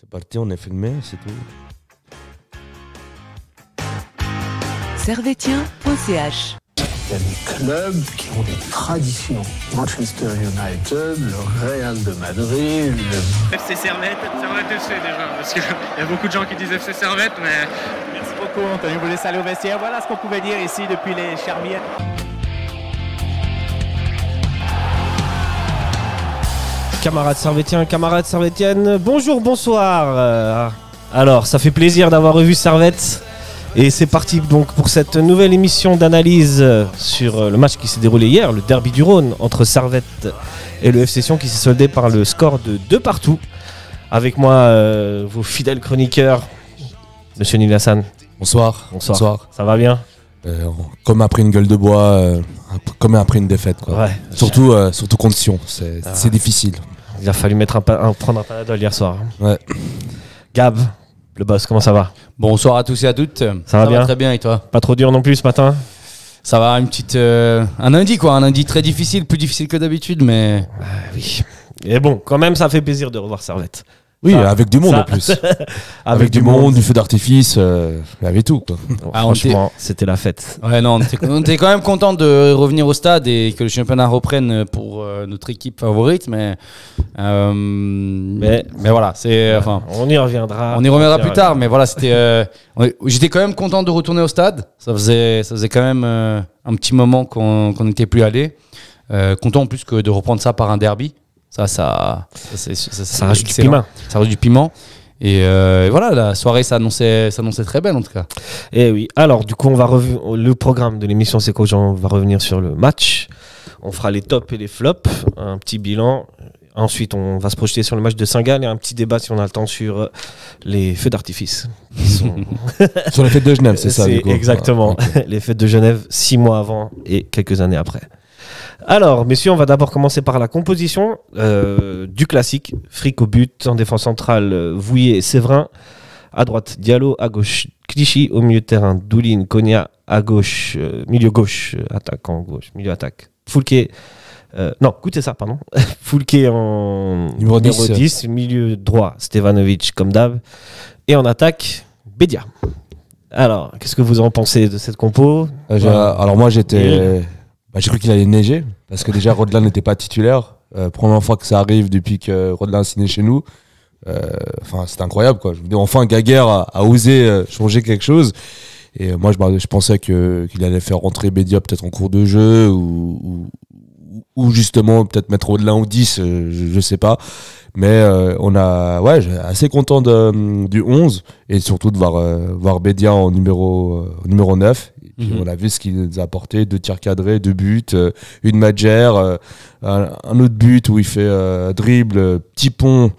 C'est parti, on est filmé, c'est tout. Servetien.ch. Il y a des clubs qui ont des traditions. Manchester United, le Real de Madrid, le... FC Servette FC déjà, parce qu'il y a beaucoup de gens qui disent FC Servette, mais... Merci beaucoup Anthony, vous laissez aller au vestiaire. Voilà ce qu'on pouvait dire ici depuis les Charmières. Camarades servétiens, camarades servétiennes, bonjour, bonsoir. Alors, ça fait plaisir d'avoir revu Servette. Et c'est parti donc pour cette nouvelle émission d'analyse sur le match qui s'est déroulé hier, le derby du Rhône entre Servette et le FC Sion qui s'est soldé par le score de 2-2. Avec moi, vos fidèles chroniqueurs, Monsieur Nil Hassan. Bonsoir. Ça va bien? Comme après une gueule de bois, comme après une défaite. Quoi. Ouais. Surtout contre Sion, c'est difficile. Il a fallu prendre un panadol hier soir. Ouais. Gab, le boss, comment ça va? Bonsoir à tous et à toutes. Ça va bien? Très bien, et toi? Pas trop dur non plus ce matin? Ça va, une petite un lundi très difficile, plus difficile que d'habitude, mais oui. Et bon, quand même, ça fait plaisir de revoir Servette. Oui, avec du monde en plus. avec du monde, du feu d'artifice, il y avait tout. Quoi. Franchement, c'était la fête. Ouais, non, on était quand même content de revenir au stade et que le championnat reprenne pour notre équipe favorite, mais voilà, c'est enfin. On y reviendra. On y reviendra plus tard, mais voilà, c'était. J'étais quand même content de retourner au stade. Ça faisait quand même un petit moment qu'on n'était plus allé. Content en plus que de reprendre ça par un derby. Ça rajoute du piment. Ça rajoute du piment. Et voilà, la soirée s'annonçait très belle en tout cas. Et oui, alors du coup, le programme de l'émission, c'est qu'aujourd'hui, on va revenir sur le match. On fera les tops et les flops, un petit bilan. Ensuite, on va se projeter sur le match de Saint-Gall et un petit débat, si on a le temps, sur les feux d'artifice. Sur les fêtes de Genève, c'est ça du coup. Exactement, okay. Les fêtes de Genève, 6 mois avant et quelques années après. Alors, messieurs, on va d'abord commencer par la composition du classique. Frick au but, en défense centrale, Vouillet et Séverin. À droite, Diallo. À gauche, Clichy. Au milieu de terrain, Doulin, Konya. À gauche, milieu gauche, attaquant gauche, milieu attaque. Foulquier. Foulquier en numéro 10. Milieu droit, Stevanovic, comme d'hab. Et en attaque, Bédia. Alors, qu'est-ce que vous en pensez de cette compo? Alors, moi, j'ai cru qu'il allait neiger, parce que déjà Rodelin n'était pas titulaire. Première fois que ça arrive depuis que Rodelin a signé chez nous. C'est incroyable, quoi. Enfin, Gaguerre a osé changer quelque chose. Et moi, je pensais qu'il allait faire rentrer Bédia peut-être en cours de jeu, ou justement peut-être mettre Rodelin au 10, je sais pas. Mais assez content du 11, et surtout de voir Bédia en numéro 9. Puis on a vu ce qu'il nous a apporté, 2 tirs cadrés, 2 buts, une magère, un autre but où il fait dribble, petit pont,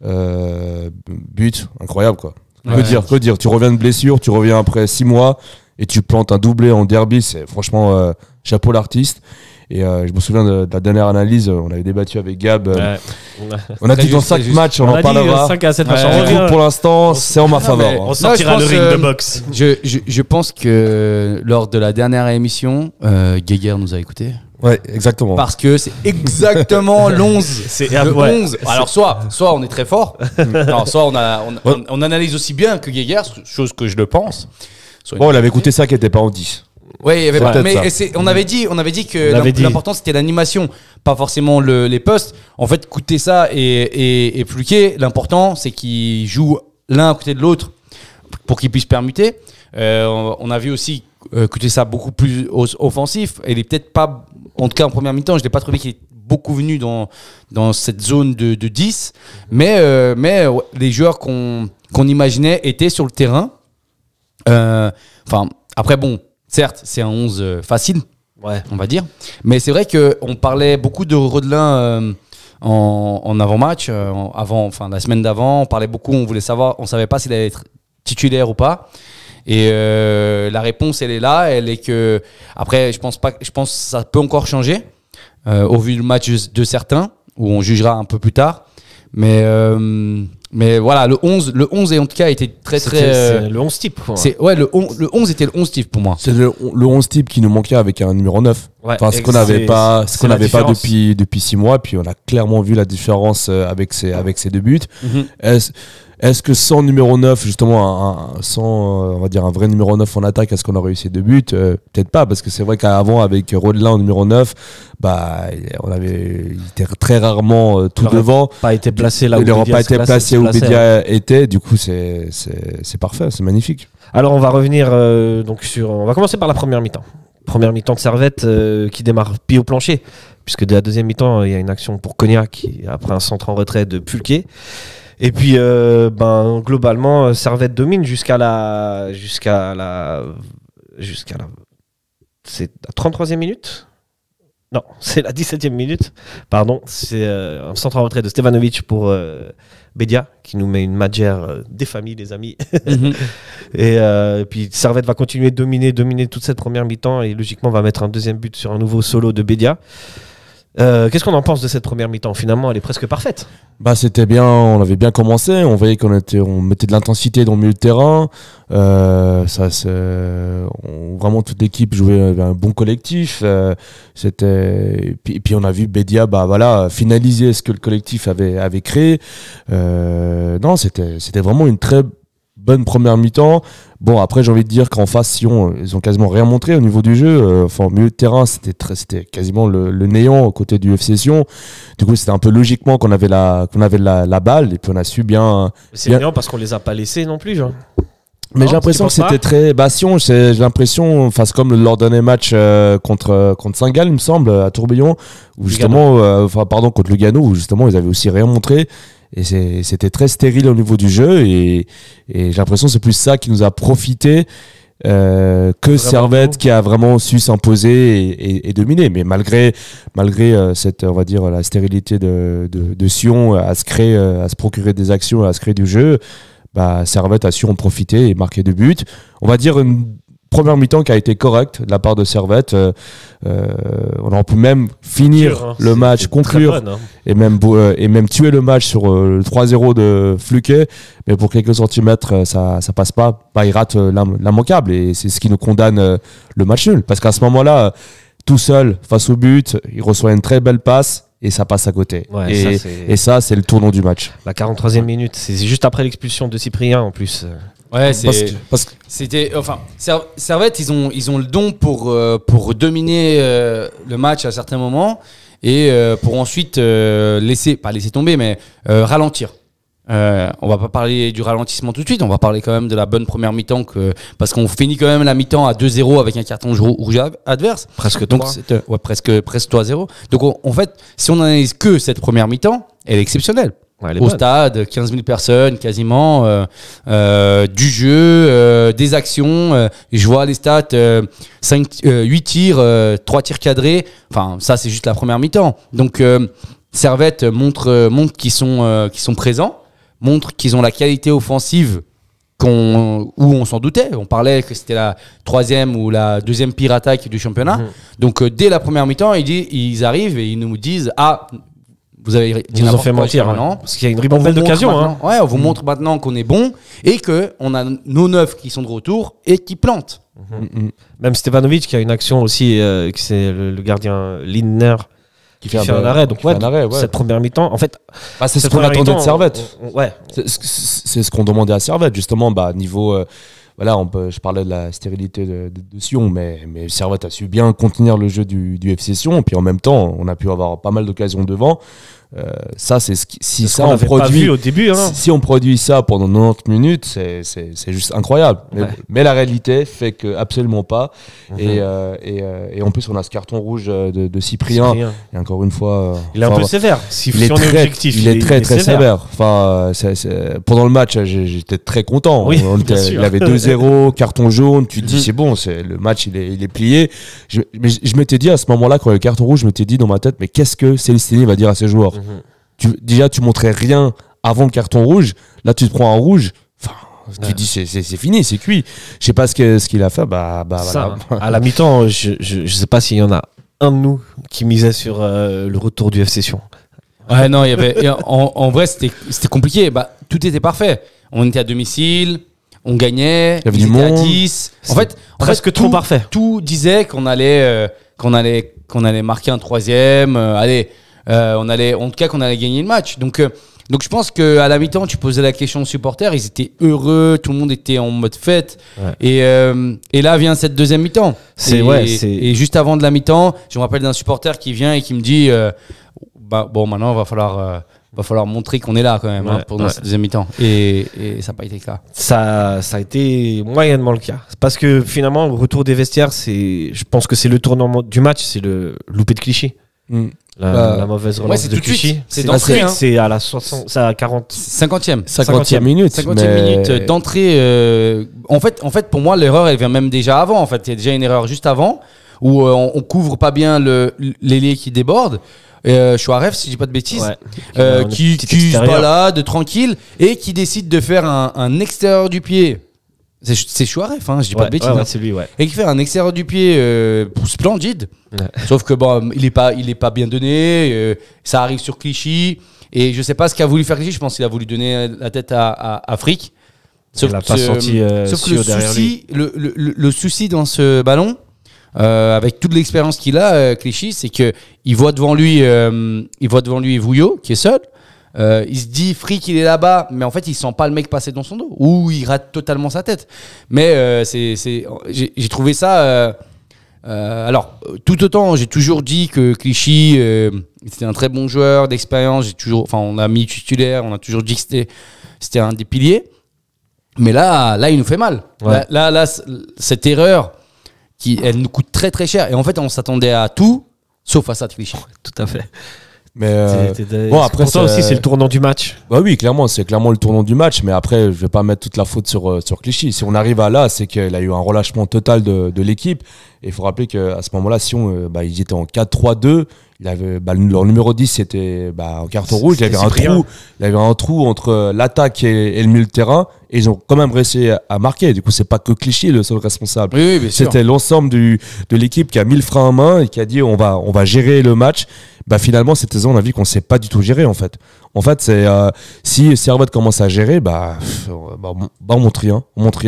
but, incroyable quoi. Que dire, tu reviens de blessure, tu reviens après 6 mois et tu plantes un doublé en derby, c'est franchement chapeau l'artiste. Et je me souviens de la dernière analyse, on avait débattu avec Gab. On a dit dans 5 matchs, on en parlera. 5 à 7 matchs. Pour l'instant, c'est en ma faveur. On sortira le ring de boxe. Je pense que lors de la dernière émission, Gaguerre nous a écoutés. Ouais, exactement. Parce que c'est exactement l'11. Alors, soit on est très fort, soit on analyse aussi bien que Gaguerre, chose que je le pense. Bon, il avait écouté ça qui n'était pas en 10. Oui, mais on avait dit que l'important c'était l'animation, pas forcément les postes. En fait, écouter ça et Fluquet, l'important c'est qu'ils jouent l'un à côté de l'autre pour qu'ils puissent permuter. On a vu aussi écouter ça beaucoup plus offensif. Il est peut-être pas, en tout cas en première mi-temps, je l'ai pas trouvé qu'il est beaucoup venu dans cette zone de 10, mais les joueurs qu'on imaginait étaient sur le terrain. Après bon. Certes, c'est un 11 facile, on va dire. Mais c'est vrai qu'on parlait beaucoup de Rodelin en avant-match, la semaine d'avant. On parlait beaucoup, on voulait savoir, on ne savait pas s'il allait être titulaire ou pas. Et la réponse, elle est là. Elle est que, après, je pense que ça peut encore changer au vu du match de certains, où on jugera un peu plus tard. Mais Mais voilà, le 11 et en tout cas était c'est le 11 type. Quoi. Le 11 était le 11 type pour moi. C'est le 11 type qui nous manquait avec un numéro 9. Ouais, enfin, ce qu'on n'avait pas depuis 6 mois. Puis on a clairement vu la différence avec ces 2 buts. Est-ce que sans numéro 9, justement, on va dire un vrai numéro 9 en attaque, est-ce qu'on aurait eu ces 2 buts? Peut-être pas, parce que c'est vrai qu'avant, avec Rodelin en numéro 9, il était très rarement tout devant. Pas été placé là où il n'aurait pas été placé où Bédia était. Du coup, c'est parfait, c'est magnifique. Alors, on va revenir on va commencer par la première mi-temps. Première mi-temps de Servette qui démarre pied au plancher, puisque dès la deuxième mi-temps, il y a une action pour Cognac, après un centre en retrait de Pulquet. Et puis, globalement, Servette domine jusqu'à la c'est la 33e minute. Non, c'est la 17e minute. Pardon, c'est un centre en retrait de Stevanovic pour Bédia, qui nous met une magère des familles, les amis. Et puis Servette va continuer de dominer toute cette première mi-temps et logiquement va mettre un deuxième but sur un nouveau solo de Bédia. Qu'est-ce qu'on en pense de cette première mi-temps? Finalement, elle est presque parfaite. C'était bien, on avait bien commencé. On voyait on mettait de l'intensité dans le milieu de terrain. Vraiment toute l'équipe jouait un bon collectif. Et puis on a vu Bédia, finaliser ce que le collectif avait créé. Non, c'était vraiment une très bonne première mi-temps. Bon, après, j'ai envie de dire qu'en face, Sion, ils ont quasiment rien montré au niveau du jeu. Au milieu de terrain, c'était quasiment le néant aux côtés du FC Sion. Du coup, c'était un peu logiquement qu'on avait la balle et puis on a su bien. C'est néant parce qu'on les a pas laissés non plus, genre. Mais j'ai l'impression que c'était très. Sion, j'ai l'impression, c'est comme leur dernier match contre Saint-Gall, il me semble, à Tourbillon, où justement, contre Lugano, où justement, ils avaient aussi rien montré. Et c'était très stérile au niveau du jeu et j'ai l'impression que c'est plus ça qui nous a profité que Servette qui a vraiment su s'imposer et dominer. Mais malgré cette, on va dire, la stérilité de Sion à se procurer des actions, à se créer du jeu, Servette a su en profiter et marquer 2 buts. On va dire une première mi-temps qui a été correcte de la part de Servette. On aurait pu même finir le match, conclure et même tuer le match sur le 3-0 de Fluquet. Mais pour quelques centimètres, ça passe pas. Il rate l'immanquable et c'est ce qui nous condamne le match nul. Parce qu'à ce moment-là, tout seul face au but, il reçoit une très belle passe. Et ça passe à côté. Ouais, ça, c'est le tournant du match. La 43e minute, c'est juste après l'expulsion de Cyprien en plus. Ouais, parce que c'était, Servette, ils ont le don pour dominer le match à certains moments et pour ensuite pas laisser tomber, mais ralentir. On va pas parler du ralentissement tout de suite, on va parler quand même de la bonne première mi-temps parce qu'on finit quand même la mi-temps à 2-0 avec un carton rouge adverse. Presque 3. Donc, presque 3-0. Donc en fait, si on n'analyse que cette première mi-temps, elle est exceptionnelle. Ouais, au stade, 15 000 personnes quasiment, du jeu, des actions. Je vois les stats, 8 tirs, 3 tirs cadrés. Enfin, ça, c'est juste la première mi-temps. Donc, Servette montre qu'ils sont présents, montre qu'ils ont la qualité offensive où on s'en doutait. On parlait que c'était la 3e ou la 2e pire attaque du championnat. Donc, dès la première mi-temps, ils arrivent et ils nous disent « Ah, vous avez dit nous ont fait mentir maintenant, parce qu'il y a une ribambelle d'occasion. Ouais, on vous montre maintenant qu'on est bon et qu'on a nos 9 qui sont de retour et qui plantent. Même Stevanovic qui a une action aussi, c'est le gardien Lindner qui fait un arrêt. Donc cette première mi-temps, en fait, c'est ce qu'on attendait de Servette. C'est ce qu'on demandait à Servette justement, niveau. Je parlais de la stérilité de Sion, mais Servette a su bien contenir le jeu du FC Sion, et puis en même temps, on a pu avoir pas mal d'occasions devant. Ça, c'est on produit au début. Si on produit ça pendant 90 minutes, c'est juste incroyable. Mais la réalité fait que absolument pas. Et en plus, on a ce carton rouge de Cyprien. Et encore une fois, il est un peu sévère. Il est très sévère. Pendant le match, j'étais très content. Oui, il avait 2-0, carton jaune. Tu te dis c'est bon, le match il est plié. Je m'étais dit à ce moment-là, quand il y a le carton rouge, je m'étais dit dans ma tête, mais qu'est-ce que Célestini va dire à ses joueurs? Tu montrais rien avant le carton rouge. Là, tu te prends un rouge. Tu dis c'est fini, c'est cuit. Je sais pas ce qu'il a fait. Voilà. À la mi-temps, je sais pas s'il y en a un de nous qui misait sur le retour du FC Sion. Ouais, non, il y avait. En vrai, c'était compliqué. Bah, tout était parfait. On était à domicile, on gagnait, il y avait ils du étaient à monde. 10. Presque trop parfait. Tout disait qu'on allait marquer un troisième. En tout cas, qu'on allait gagner le match. Donc je pense qu'à la mi-temps, tu posais la question aux supporters, ils étaient heureux, tout le monde était en mode fête. Ouais. Et là vient cette deuxième mi-temps. Et juste avant de la mi-temps, je me rappelle d'un supporter qui vient et qui me dit maintenant, il va falloir montrer qu'on est là quand même pendant cette deuxième mi-temps. Et ça n'a pas été le cas. Ça a été moyennement le cas. Parce que finalement, le retour des vestiaires, je pense que c'est le tournant du match, c'est le loupé de Clichy. La mauvaise relance de Clichy. C'est d'entrée. C'est à la 50e minute. 50e minute d'entrée. En fait, pour moi, l'erreur, elle vient même déjà avant. En fait, il y a déjà une erreur juste avant où on couvre pas bien l'ailier qui déborde. Chouareff, si je dis pas de bêtises, qui se balade tranquille et qui décide de faire un extérieur du pied. C'est Chouareff, je dis pas de bêtises. C'est lui, Et qui fait un extérieur du pied splendide. Ouais. Sauf que il est pas bien donné. Ça arrive sur Clichy. Et je sais pas ce qu'a voulu faire Clichy. Je pense qu'il a voulu donner la tête à Frick. Sauf que le souci dans ce ballon, avec toute l'expérience qu'il a, Clichy, c'est que il voit devant lui Vouillot qui est seul. Il se dit Frick il est là-bas, mais en fait il sent pas le mec passer dans son dos ou il rate totalement sa tête. Mais j'ai trouvé ça. Alors tout autant j'ai toujours dit que Clichy c'était un très bon joueur d'expérience. On l'a mis titulaire, on a toujours dit que c'était un des piliers. Mais là il nous fait mal. Ouais. Là cette erreur elle nous coûte très très cher. Et en fait on s'attendait à tout sauf à ça de Clichy. Tout à fait. Mais après pour toi aussi c'est le tournant du match. Bah oui, clairement, c'est clairement le tournant du match. Mais après, je vais pas mettre toute la faute sur Clichy. Si on arrive à là, c'est qu'il a eu un relâchement total de l'équipe. Et il faut rappeler qu'à ce moment-là, Sion, ils étaient en 4-3-2. Il avait leur numéro 10 c'était en carton rouge. Il y avait un trou entre l'attaque et le milieu de terrain. Et ils ont quand même réussi à marquer. Du coup, c'est pas que Clichy le seul responsable. Oui, bien sûr. C'était l'ensemble de l'équipe qui a mis le frein à main et qui a dit on va gérer le match. Finalement cette saison on a vu qu'on sait pas du tout gérer en fait c'est si Servette commence à gérer on monte rien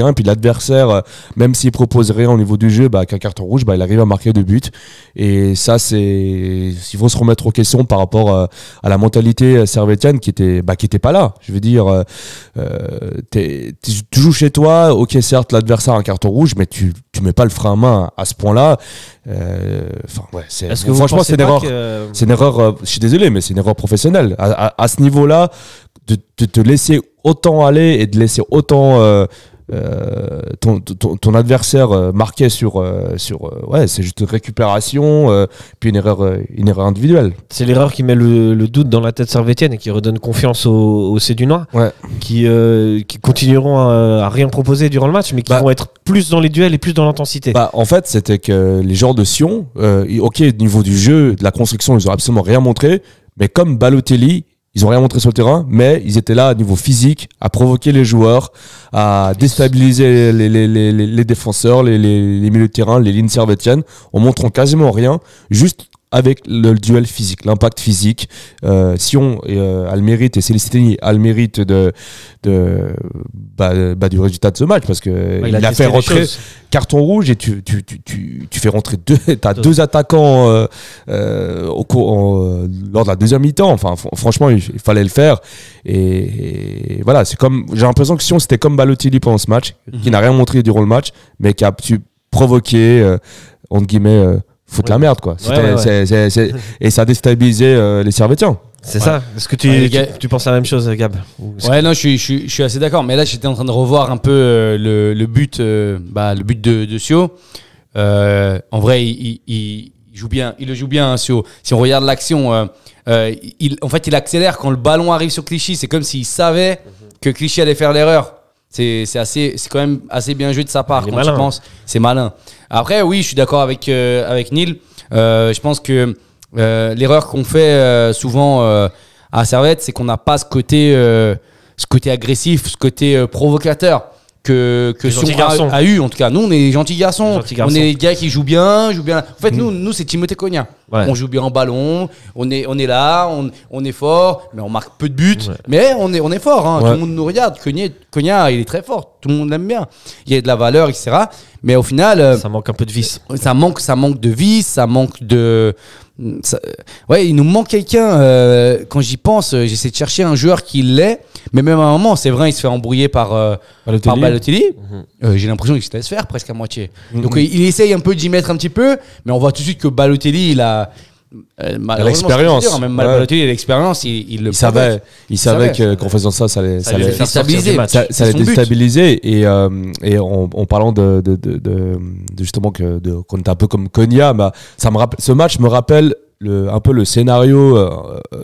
et puis l'adversaire même s'il propose rien au niveau du jeu qu'un carton rouge il arrive à marquer 2 buts et ça il faut se remettre en question par rapport à la mentalité servettienne qui était pas là. Je veux dire tu joues chez toi, ok certes l'adversaire a un carton rouge mais tu mets pas le frein à main à ce point là. Franchement c'est une erreur, je suis désolé mais c'est une erreur professionnelle à ce niveau-là de te laisser autant aller et de laisser autant ton adversaire marqué sur c'est juste une récupération puis une erreur individuelle. C'est l'erreur qui met le doute dans la tête servettienne et qui redonne confiance aux Cédunois qui continueront à rien proposer durant le match mais qui vont être plus dans les duels et plus dans l'intensité. En fait c'était que les joueurs de Sion au niveau du jeu, de la construction ils ont absolument rien montré mais comme Balotelli ils ont rien montré sur le terrain, mais ils étaient là à niveau physique, à provoquer les joueurs, à déstabiliser les défenseurs, les milieux de terrain, les lignes servettiennes, en montrant quasiment rien, juste avec le duel physique, l'impact physique. Sion a le mérite, et Célestini a le mérite du résultat de ce match, parce que il a fait rentrer carton rouge et tu fais rentrer deux attaquants lors de la deuxième mi-temps. Enfin, franchement, il fallait le faire. Et voilà, c'est comme, j'ai l'impression que Sion c'était comme Balotelli pendant ce match, qui n'a rien montré durant le match, mais qui a pu provoquer entre guillemets foutre la merde quoi. Et ça a déstabilisé les Servettiens. C'est ça. Est-ce que tu penses la même chose, Gab? Ouais, non, je suis assez d'accord. Mais là, j'étais en train de revoir un peu le but de Sio. En vrai, il joue bien. Il le joue bien, hein, Sio. Si on regarde l'action, il accélère quand le ballon arrive sur Clichy. C'est comme s'il savait que Clichy allait faire l'erreur. C'est quand même assez bien joué de sa part quand tu penses. C'est malin. Après, oui, je suis d'accord avec Neil. Je pense que l'erreur qu'on fait souvent à Servette, c'est qu'on n'a pas ce côté agressif, ce côté provocateur Sion a eu. En tout cas, nous, on est des gentils garçons. On est des gars qui jouent bien. En fait, nous c'est Timothée Cogna. Ouais. On joue bien en ballon. On est là. On est fort. Mais on marque peu de buts. Ouais. Mais on est fort. Hein. Ouais. Tout le monde nous regarde. Cogna, il est très fort. Tout le monde l'aime bien. Il y a de la valeur, etc. Mais au final, ça manque un peu de vis. Ça manque de vis. Ça manque de. Ouais, il nous manque quelqu'un. Quand j'y pense, j'essaie de chercher un joueur qui l'est. Mais même à un moment, c'est vrai, il se fait embrouiller par Balotelli. J'ai l'impression qu'il se laisse faire presque à moitié. Donc il essaye un peu d'y mettre un petit peu, mais on voit tout de suite que Balotelli, il a l'expérience. Même Balotelli a l'expérience, il savait qu'en faisant ça allait déstabiliser. Ça allait déstabiliser. Et en parlant de justement qu'on était un peu comme Cogna, bah, ce match me rappelle un peu le scénario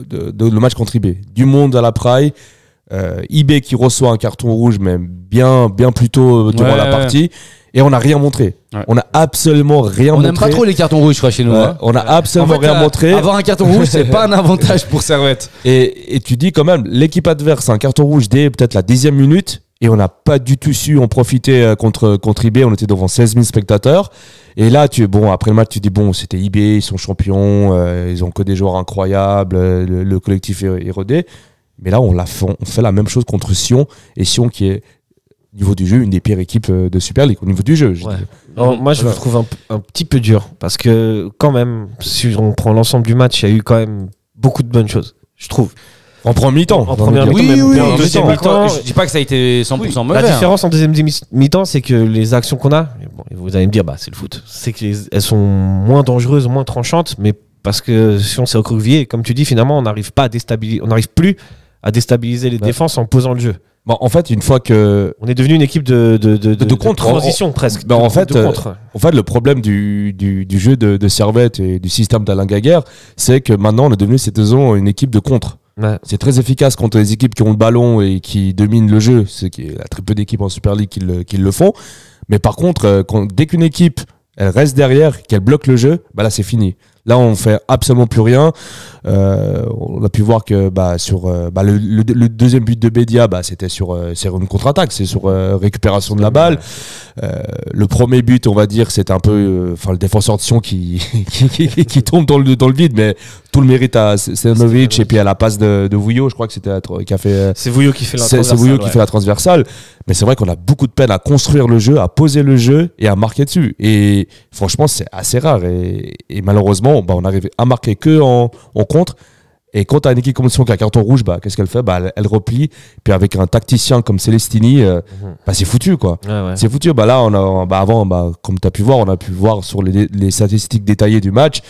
de le match contre IB. Du monde à la praille. IB qui reçoit un carton rouge, mais bien plus tôt durant la partie. Et on n'a rien montré. Ouais. On n'a absolument rien montré. On n'aime pas trop les cartons rouges, je crois, chez nous. Hein. On n'a absolument rien montré. Avoir un carton rouge, c'est pas un avantage pour Servette. Et tu dis quand même, l'équipe adverse a un carton rouge dès peut-être la 10e minute. Et on n'a pas du tout su en profiter contre IB. On était devant 16 000 spectateurs. Et là, après le match, tu dis, c'était IB, ils sont champions, ils ont que des joueurs incroyables, le collectif est rodé. Mais là, on fait la même chose contre Sion. Et Sion qui est, au niveau du jeu, une des pires équipes de Super League, au niveau du jeu. Ouais. Alors, moi, je le trouve un petit peu dur. Parce que, quand même, si on prend l'ensemble du match, il y a eu quand même beaucoup de bonnes choses, je trouve. En première mi-temps. En première mi-temps. Oui. En deuxième mi-temps. Je dis pas que ça a été 100% mauvais. La différence en deuxième mi-temps, c'est que les actions qu'on a, vous allez me dire, c'est le foot, c'est qu'elles sont moins dangereuses, moins tranchantes, mais parce que si on s'est recroquevillé, comme tu dis, finalement, on n'arrive plus à déstabiliser les défenses en posant le jeu. Bon, en fait, une fois que on est devenu une équipe de contre, transition presque. En fait, le problème du jeu de Servette et du système d'Alain Gaguerre, c'est que maintenant, on est devenu cette saison une équipe de contre. Ouais. C'est très efficace contre les équipes qui ont le ballon et qui dominent le jeu. C'est qu'il y a très peu d'équipes en Super League qui le font. Mais par contre, dès qu'une équipe elle reste derrière, qu'elle bloque le jeu, là c'est fini. Là, on fait absolument plus rien. On a pu voir que sur le deuxième but de Bédia, c'était sur une contre-attaque, c'est sur récupération de la balle. Le premier but, on va dire, c'était un peu le défenseur de Sion qui tombe dans le vide, mais tout le mérite à Stanovic et puis à la passe de Vouillot, je crois que c'était qui a fait. C'est Vouillot qui fait la transversale. C'est Vouillot qui fait la transversale. Mais c'est vrai qu'on a beaucoup de peine à construire le jeu, à poser le jeu et à marquer dessus. Et franchement, c'est assez rare. Et malheureusement, on arrive à marquer que en contre. Et quand tu as une équipe comme Sion qui a un carton rouge, qu'est-ce qu'elle fait ? Elle replie. Puis avec un tacticien comme Celestini, c'est foutu, quoi. Ouais. C'est foutu. Là, avant, comme tu as pu voir, on a pu voir sur les statistiques détaillées du match.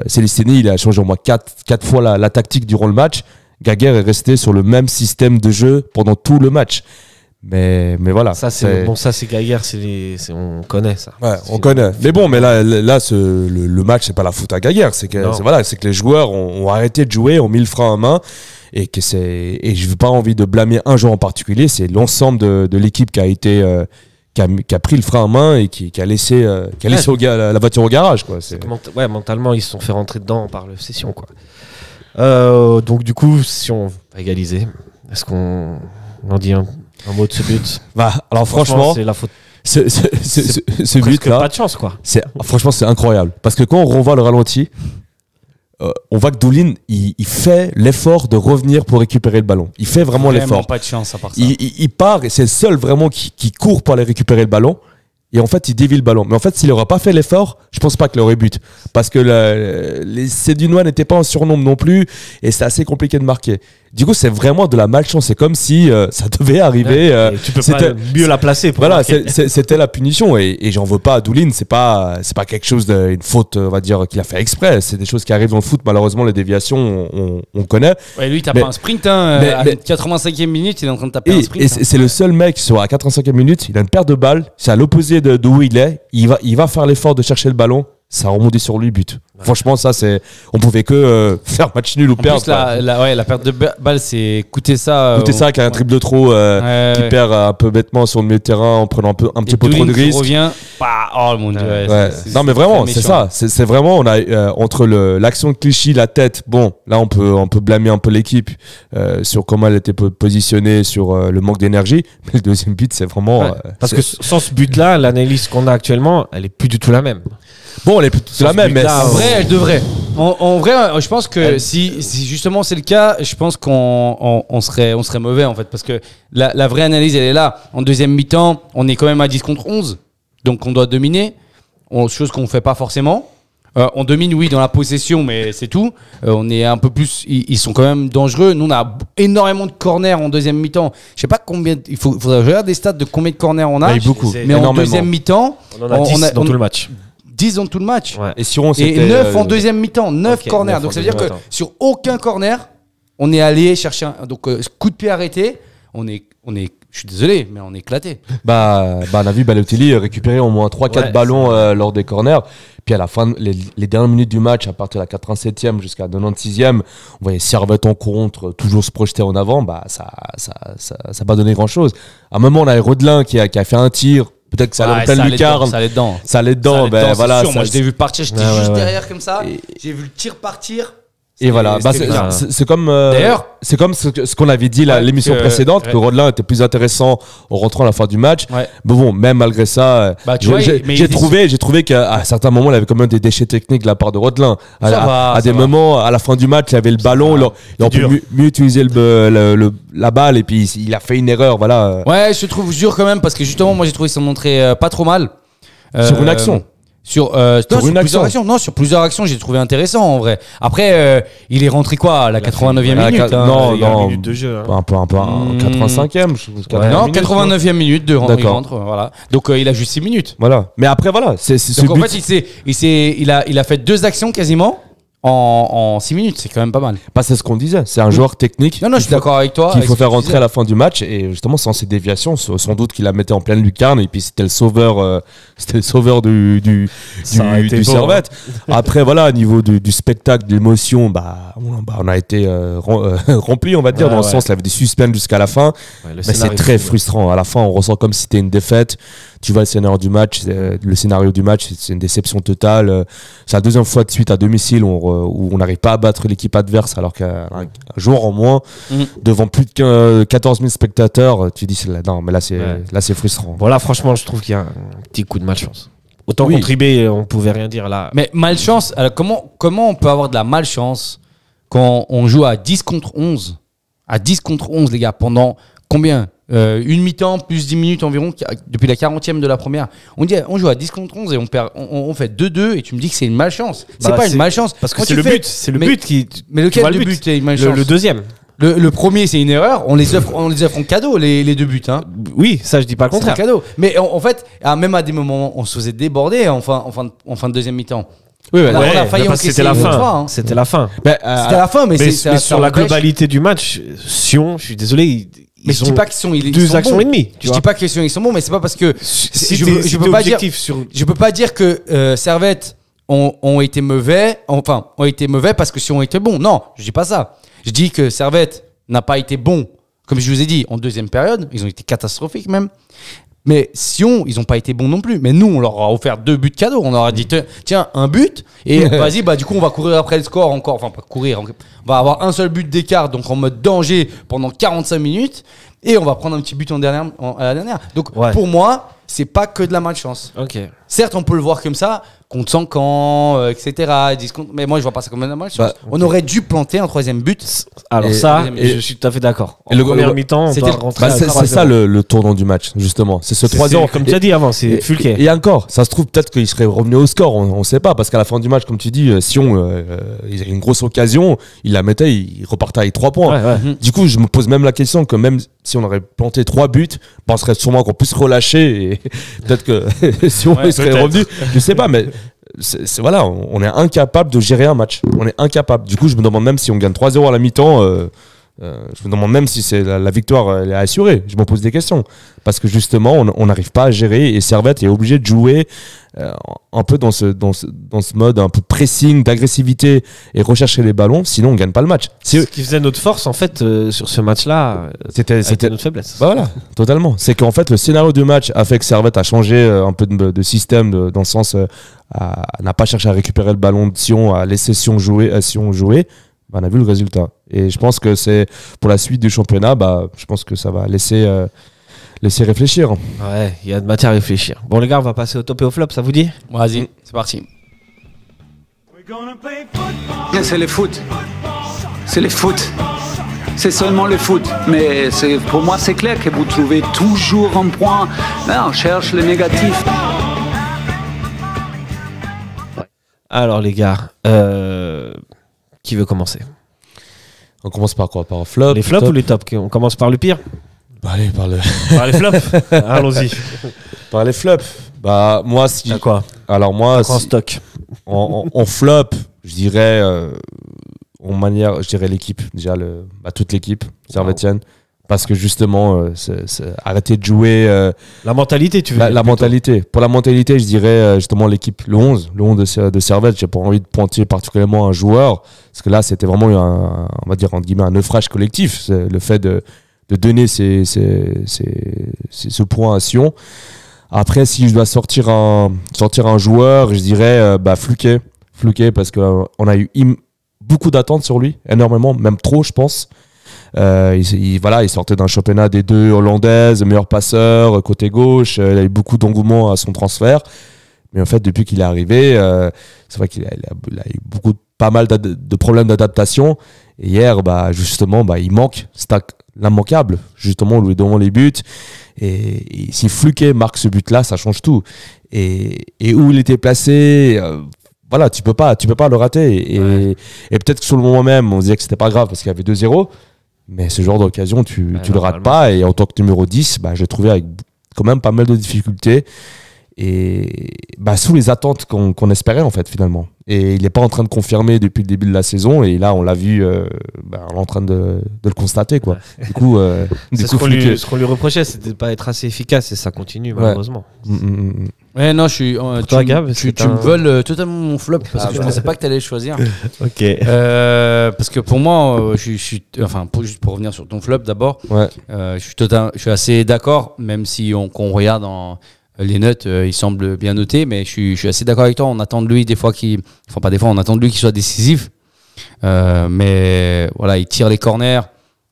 Celestini, il a changé au moins 4 fois la tactique durant le match. Gaguerre est resté sur le même système de jeu pendant tout le match. Mais voilà. Ça, c'est Gaguerre, on connaît ça. Ouais, on connaît. Mais bon, le match, c'est pas la faute à Gaguerre. C'est que les joueurs ont arrêté de jouer, ont mis le frein à main. Et je n'ai pas envie de blâmer un joueur en particulier. C'est l'ensemble de l'équipe qui a été. Qui a pris le frein à main et qui a laissé la voiture au garage, quoi. Mentalement, ils se sont fait rentrer dedans par le Session, quoi. Donc, du coup, si on va égaliser, est-ce qu'on en dit un mot de ce but? Alors franchement, c'est la faute. Ce but-là, pas de chance, quoi. Franchement, c'est incroyable. Parce que quand on revoit le ralenti, on voit que Doulin, il fait l'effort de revenir pour récupérer le ballon. Il fait vraiment l'effort. Pas de chance à part ça. Il part et c'est le seul vraiment qui court pour aller récupérer le ballon. Et en fait, il dévie le ballon. Mais en fait, s'il n'aurait pas fait l'effort, je pense pas qu'il aurait but. Parce que les Sédunois n'étaient pas en surnombre non plus. Et c'est assez compliqué de marquer. Du coup, c'est vraiment de la malchance. C'est comme si ça devait arriver. Tu peux pas mieux la placer. Voilà, c'était la punition. Et j'en veux pas à Doulin. C'est pas quelque chose une faute, on va dire, qu'il a fait exprès. C'est des choses qui arrivent dans le foot. Malheureusement, les déviations, on connaît. Ouais, lui, il tape pas un sprint. À 85e minute, il est en train de taper un sprint. Et c'est le seul mec à 85e minute. Il a une paire de balles. C'est à l'opposé de où il est. Il va faire l'effort de chercher le ballon. ça remontait sur lui, but. Franchement, ça, on pouvait que faire match nul ou perdre. La perte de balle, c'est coûter ça. Coûter ça avec un triple de trop qui perd un peu bêtement sur le milieu de terrain en prenant un petit peu trop de risques. Revient. Oh mon Dieu. Non, mais vraiment, c'est ça. C'est vraiment, on a entre l'action de Clichy, la tête. Bon, là, on peut blâmer un peu l'équipe sur comment elle était positionnée, sur le manque d'énergie. Mais le deuxième but, c'est vraiment. Parce que sans ce but-là, l'analyse qu'on a actuellement, elle est plus du tout la même. Bon, elle est plutôt la même, mais en vrai, elle devrait. En vrai, je pense que si justement c'est le cas, je pense qu'on serait mauvais en fait, parce que la vraie analyse, elle est là. En deuxième mi-temps, on est quand même à 10 contre 11, donc on doit dominer, chose qu'on ne fait pas forcément. On domine, oui, dans la possession, mais c'est tout. On est un peu plus. Ils sont quand même dangereux. Nous, on a énormément de corners en deuxième mi-temps. Je sais pas combien. Il faudrait regarder des stats de combien de corners on a. Beaucoup. Mais en deuxième mi-temps, on en a 10 dans tout le match. 10 dans tout le match. Ouais. Et 9 en deuxième mi-temps. 9 corners. Donc ça veut dire que sur aucun corner, on est allé chercher un. Donc coup de pied arrêté, on est. Je suis désolé, mais on est éclaté. On a vu Balotelli récupérer au moins 3-4 ballons lors des corners. Puis à la fin, les dernières minutes du match, à partir de la 87e jusqu'à la 96e, on voyait Servette en contre, toujours se projeter en avant. Ça n'a pas donné grand-chose. À un moment, on a Rodelin qui a fait un tir. Peut-être que ça allait en pleine lucarne. Ça allait dedans. Voilà, sûr. Moi, je l'ai vu partir. J'étais juste derrière comme ça. J'ai vu le tir partir. Et voilà, c'est comme d'ailleurs, c'est comme ce qu'on avait dit l'émission précédente, que Rodelin était plus intéressant en rentrant à la fin du match. Mais bon, même malgré ça, j'ai trouvé qu'à certains moments, il avait quand même des déchets techniques de la part de Rodelin. À des moments, à la fin du match, il avait le ballon, il aurait pu mieux utiliser la balle, et puis il a fait une erreur, voilà. Ouais, je trouve dur quand même, parce que justement, moi j'ai trouvé son entrée pas trop mal. Sur une action. Sur plusieurs actions. Non, sur plusieurs actions, j'ai trouvé intéressant en vrai. Après, il est rentré quoi à la 89e minute Non, minute de jeu. Un peu 85e. Non, 89e minute de rentre. Voilà. Donc il a juste 6 minutes. Voilà. Mais après, voilà. Donc en fait, il a fait 2 actions quasiment. En 6 minutes, c'est quand même pas mal. C'est ce qu'on disait, c'est un joueur technique. Non, je suis d'accord avec toi. Qu'il faut faire rentrer à la fin du match, et justement sans ces déviations, sans doute qu'il la mettait en pleine lucarne, et puis c'était le sauveur du Servette. Après voilà, au niveau du spectacle, de l'émotion, on a été rempli, on va dire, dans le sens, il y avait des suspens jusqu'à la fin. Mais c'est très frustrant. À la fin, on ressent comme si c'était une défaite. Tu vois le scénario du match, c'est une déception totale. C'est la deuxième fois de suite à domicile où on n'arrive pas à battre l'équipe adverse, alors qu'un jour en moins, devant plus de 14 000 spectateurs, tu dis non, mais là c'est frustrant. Bon, là franchement, je trouve qu'il y a un petit coup de malchance. Autant contribuer, on pouvait rien dire là. Mais malchance, alors comment on peut avoir de la malchance quand on joue à 10 contre 11 ? À 10 contre 11, les gars, pendant combien ? Une mi-temps plus 10 minutes environ depuis la 40e de la première. On joue à 10 contre 11 et on fait 2-2, et tu me dis que c'est une malchance. C'est pas une malchance parce que c'est le but qui. Mais lequel de but est une malchance ? Le deuxième. Le premier, c'est une erreur. On les offre en cadeau, les 2 buts. Hein. Oui, ça je dis pas le contraire. C'est un cadeau. Mais en fait, même à des moments, on se faisait déborder en fin de deuxième mi-temps. Oui, on a failli encaisser c'était la fin. C'était la fin. C'était la fin, mais sur la globalité du match, Sion, je suis désolé. Mais je dis pas qu'ils sont 2 actions et demie. Je dis pas qu'ils sont bons, mais c'est pas parce que je peux pas dire que Servette ont été mauvais, parce que Sion était bon. Non, je dis pas ça. Je dis que Servette n'a pas été bon, comme je vous ai dit, en deuxième période. Ils ont été catastrophiques même. Mais Sion, ils n'ont pas été bons non plus. Mais nous, on leur a offert 2 buts cadeaux. On leur a dit, tiens, un but. Et vas-y, du coup, on va courir après le score encore. Enfin, pas courir. On va avoir un seul but d'écart, donc en mode danger pendant 45 minutes. Et on va prendre un petit but à la dernière. Donc, pour moi, c'est pas que de la malchance. Certes, on peut le voir comme ça, contre Sancan, etc. Mais moi, je vois pas ça comme de la malchance. On aurait dû planter un 3e but. Alors je suis tout à fait d'accord. En première mi-temps, on doit rentrer. C'est ça le tournant du match, justement. C'est ce 3-0. Comme tu as dit avant, c'est Fulquet. Et encore, ça se trouve peut-être qu'il serait revenu au score. On sait pas, parce qu'à la fin du match, comme tu dis, Sion, il a une grosse occasion, il la mettait, il repartait avec 3 points. Du coup, je me pose même la question que même si on aurait planté 3 buts, on serait sûrement qu'on puisse relâcher, et peut-être que Sion serait revenu. Je sais pas, mais voilà, on est incapable de gérer un match. On est incapable. Du coup, je me demande même si on gagne 3-0 à la mi-temps, Je me demande même si c'est la victoire elle est assurée. Je me pose des questions. Parce que justement, on n'arrive pas à gérer et Servette est obligé de jouer un peu dans ce mode un peu pressing, d'agressivité et rechercher les ballons. Sinon, on ne gagne pas le match. Ce qui faisait notre force, en fait, sur ce match-là, c'était notre faiblesse. Bah voilà, totalement. C'est qu'en fait, le scénario du match a fait que Servette a changé un peu de système dans le sens n'a pas cherché à récupérer le ballon de Sion, à laisser Sion jouer. On a vu le résultat. Et je pense que c'est pour la suite du championnat, je pense que ça va laisser réfléchir. Ouais, il y a de matière à réfléchir. Bon les gars, on va passer au top et au flop, ça vous dit ? Vas-y, c'est parti. C'est le foot. C'est le foot. C'est seulement le foot. Mais pour moi, c'est clair que vous trouvez toujours un point. Là, on cherche le négatif. Alors les gars, qui veut commencer ? On commence par quoi ? Par flop ? Les flops ou les tops ? On commence par le pire ? Allez, par les flops. Allons-y. Par les flops. Moi, si. À quoi ? Alors, moi, en stock. En flop, je dirais. Je dirais l'équipe. Déjà, toute l'équipe, Servetienne. Parce que justement, arrêter de jouer. La mentalité, tu veux la mentalité. Pour la mentalité, je dirais justement l'équipe, le 11 de Servette. J'ai pas envie de pointer particulièrement un joueur. Parce que là, c'était vraiment, on va dire, entre guillemets, un naufrage collectif. C'est le fait de donner ce point à Sion. Après, si je dois sortir un joueur, je dirais Fluquet. Fluquet, parce qu'on a eu beaucoup d'attentes sur lui, énormément, même trop, je pense. Il sortait d'un championnat des 2 hollandaises, meilleur passeur, côté gauche. Il a eu beaucoup d'engouement à son transfert. Mais en fait, depuis qu'il est arrivé, c'est vrai qu'il a eu pas mal de problèmes d'adaptation. Et hier, justement, il manque. C'est l'immanquable. Justement, on lui donne les buts. Et si Fluquet marque ce but-là, ça change tout. Et où il était placé, tu peux pas le rater. Et peut-être que sur le moment même, on disait que c'était pas grave parce qu'il y avait 2-0. Mais ce genre d'occasion, tu le rates pas. Et en tant que numéro 10, j'ai trouvé avec quand même pas mal de difficultés. Et sous les attentes qu'on espérait, en fait, finalement. Et il n'est pas en train de confirmer depuis le début de la saison. Et là, on l'a vu, on est en train de le constater, quoi. Ouais. Du coup, ce qu'on lui reprochait, c'était de ne pas être assez efficace. Et ça continue, malheureusement. Ouais, non, je suis. Toi, Gab, tu me voles totalement mon flop parce que je pensais pas que tu allais le choisir. Ok. Parce que pour moi, juste pour revenir sur ton flop d'abord, je suis assez d'accord, même si qu'on regarde les notes, il semble bien noté, mais je suis assez d'accord avec toi. On attend de lui on attend de lui qu'il soit décisif. Mais voilà, il tire les corners.